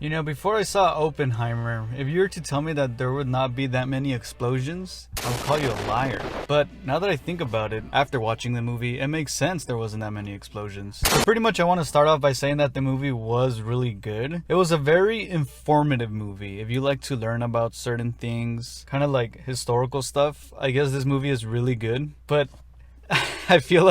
You know, before I saw Oppenheimer, if you were to tell me that there would not be that many explosions, I would call you a liar. But now that I think about it, after watching the movie, it makes sense there wasn't that many explosions. So pretty much I want to start off by saying that the movie was really good. It was a very informative movie. If you like to learn about certain things, kind of like historical stuff, I guess this movie is really good. But I feel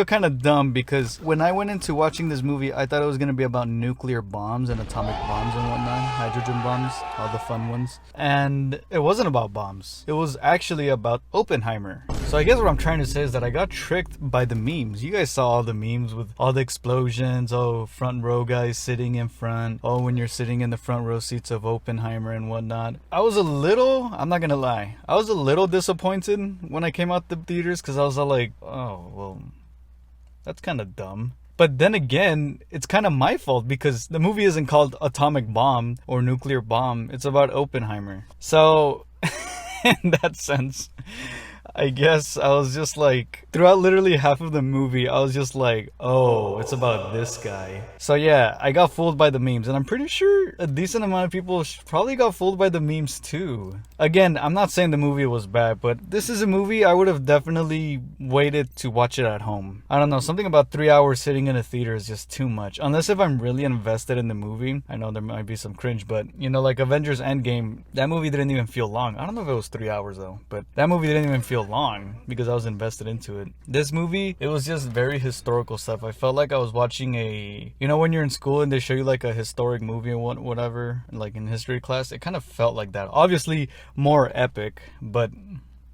kind of dumb because when I went into watching this movie, I thought it was going to be about nuclear bombs and atomic bombs and whatnot, hydrogen bombs, all the fun ones. And it wasn't about bombs. It was actually about Oppenheimer. So I guess what I'm trying to say is that I got tricked by the memes. You guys saw all the memes with all the explosions. Oh, front row guys sitting in front. Oh, when you're sitting in the front row seats of Oppenheimer and whatnot. I'm not going to lie, I was a little disappointed when I came out the theaters because I was all like, oh, well, that's kind of dumb. But then again, it's kind of my fault because the movie isn't called Atomic Bomb or Nuclear Bomb. It's about Oppenheimer. So, in that sense, I guess I was just like, throughout literally half of the movie, I was just like, oh, it's about this guy. So yeah, I got fooled by the memes, and I'm pretty sure a decent amount of people probably got fooled by the memes too. Again, I'm not saying the movie was bad, but this is a movie I would have definitely waited to watch it at home. I don't know, something about 3 hours sitting in a theater is just too much. Unless if I'm really invested in the movie. I know there might be some cringe, but you know, like Avengers Endgame, that movie didn't even feel long. I don't know if it was 3 hours though, but that movie didn't even feel long because I was invested into it. This movie, it was just very historical stuff. I felt like I was watching you know, when you're in school and they show you like a historic movie or whatever, like in history class, it kind of felt like that. Obviously more epic, but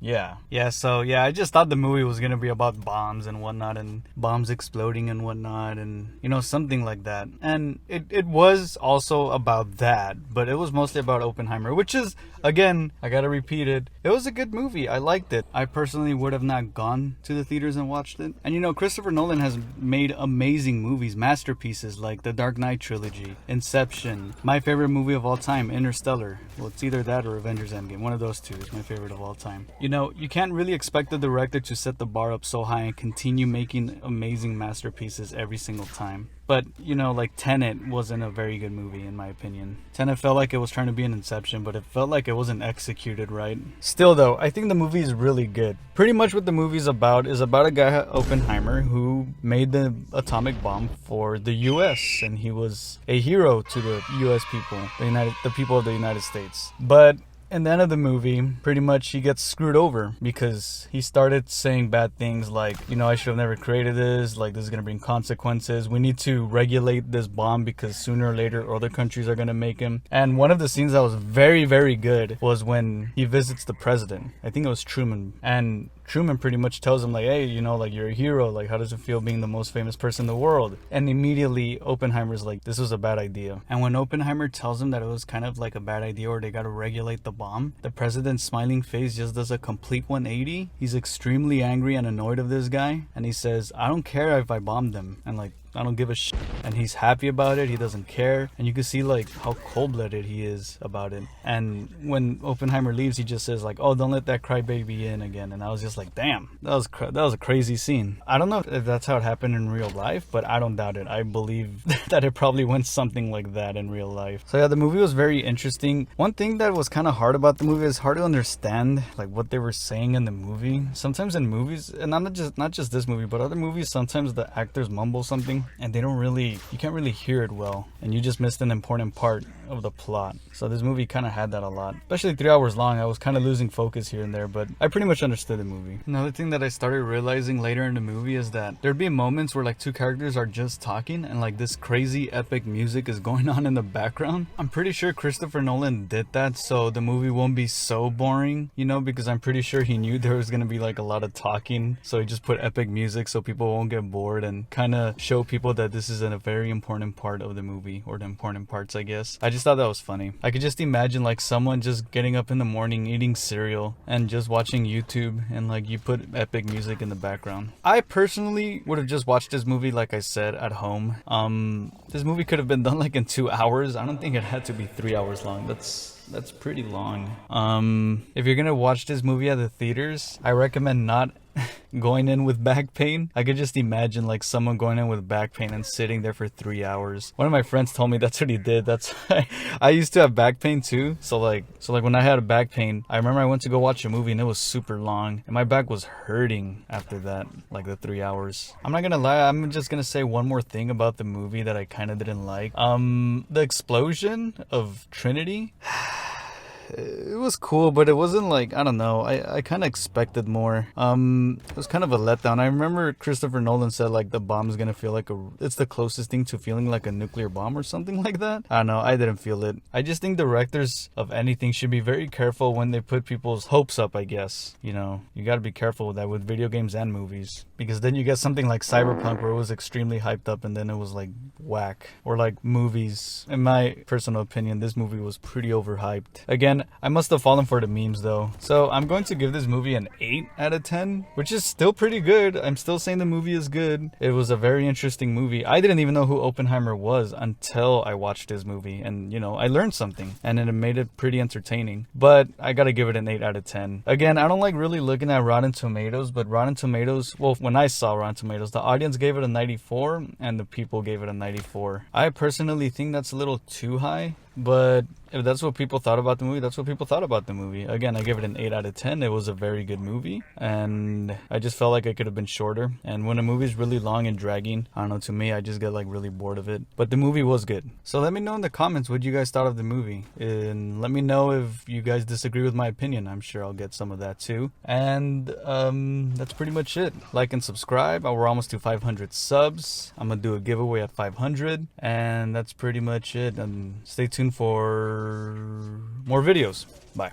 yeah, so I just thought the movie was gonna be about bombs and whatnot, and bombs exploding and whatnot, and you know, something like that. And it was also about that, but it was mostly about Oppenheimer, which is, again, I gotta repeat it, it was a good movie. I liked it. I personally would have not gone to the theaters and watched it. And you know, Christopher Nolan has made amazing movies, masterpieces like the Dark Knight trilogy, Inception, my favorite movie of all time, Interstellar. Well, it's either that or Avengers Endgame. One of those two is my favorite of all time. You know, you can't really expect the director to set the bar up so high and continue making amazing masterpieces every single time. But, you know, like Tenet wasn't a very good movie in my opinion. Tenet felt like it was trying to be an Inception, but it felt like it wasn't executed right. Still though, I think the movie is really good. Pretty much what the movie is about a guy, Oppenheimer, who made the atomic bomb for the US, and he was a hero to the US people, the people of the United States. But in the end of the movie, pretty much he gets screwed over because he started saying bad things like, you know, I should have never created this, like this is going to bring consequences. We need to regulate this bomb because sooner or later other countries are going to make him. And one of the scenes that was very, very good was when he visits the president. I think it was Truman. And Truman pretty much tells him like, hey, you know, like you're a hero. Like, how does it feel being the most famous person in the world? And immediately Oppenheimer's like, this was a bad idea. And when Oppenheimer tells him that it was kind of like a bad idea or they got to regulate the bomb, the president's smiling face just does a complete 180. He's extremely angry and annoyed of this guy. And he says, I don't care if I bombed them. And like, I don't give a shit. And he's happy about it. He doesn't care. And you can see like how cold-blooded he is about it. And when Oppenheimer leaves, he just says like, oh, don't let that crybaby in again. And I was just like, damn, that was a crazy scene. I don't know if that's how it happened in real life, but I don't doubt it. I believe that it probably went something like that in real life. So yeah, the movie was very interesting. One thing that was kind of hard about the movie is hard to understand like what they were saying in the movie. Sometimes in movies, and not just this movie, but other movies, sometimes the actors mumble something and you can't really hear it well, and you just missed an important part of the plot. So this movie kind of had that a lot, especially 3 hours long. I was kind of losing focus here and there, but I pretty much understood the movie. Another thing that I started realizing later in the movie is that there'd be moments where like two characters are just talking and like this crazy epic music is going on in the background. I'm pretty sure Christopher Nolan did that so the movie won't be so boring, you know, because I'm pretty sure he knew there was gonna be like a lot of talking, so he just put epic music so people won't get bored and kind of show people that this is a very important part of the movie, or the important parts, I guess. I just thought that was funny. I could just imagine like someone just getting up in the morning, eating cereal, and just watching YouTube, and like you put epic music in the background. I personally would have just watched this movie, like I said, at home. This movie could have been done like in 2 hours. I don't think it had to be 3 hours long. That's pretty long. If you're gonna watch this movie at the theaters, I recommend not going in with back pain. I could just imagine like someone going in with back pain and sitting there for 3 hours. One of my friends told me that's what he did. That's why I used to have back pain too. So like when I had a back pain, I remember I went to go watch a movie and it was super long and my back was hurting after that, like the 3 hours. I'm not gonna lie, I'm just gonna say one more thing about the movie that I kind of didn't like. The explosion of Trinity. It was cool, but it wasn't like, I don't know, I kind of expected more. It was kind of a letdown. I remember Christopher Nolan said like the bomb is gonna feel like it's the closest thing to feeling like a nuclear bomb or something like that. I don't know, I didn't feel it. I just think directors of anything should be very careful when they put people's hopes up, I guess. You know, you gotta be careful with that with video games and movies, because then you get something like Cyberpunk where it was extremely hyped up and then it was like whack. Or like movies, in my personal opinion, this movie was pretty overhyped. Again, I must have fallen for the memes though. So I'm going to give this movie an 8 out of 10, which is still pretty good. I'm still saying the movie is good. It was a very interesting movie. I didn't even know who Oppenheimer was until I watched this movie, and you know, I learned something and it made it pretty entertaining. But I gotta give it an 8 out of 10. Again, I don't like really looking at Rotten Tomatoes, but Rotten Tomatoes, well, when I saw Rotten Tomatoes, the audience gave it a 94 and the people gave it a 94. I personally think that's a little too high, but if that's what people thought about the movie, that's what people thought about the movie. Again, I give it an 8 out of 10. It was a very good movie, and I just felt like it could have been shorter. And when a movie is really long and dragging, I don't know, to me, I just get like really bored of it. But the movie was good. So let me know in the comments what you guys thought of the movie, and let me know if you guys disagree with my opinion. I'm sure I'll get some of that too. And that's pretty much it. Like and subscribe. We're almost to 500 subs. I'm gonna do a giveaway at 500, and that's pretty much it. And stay tuned for more videos. Bye.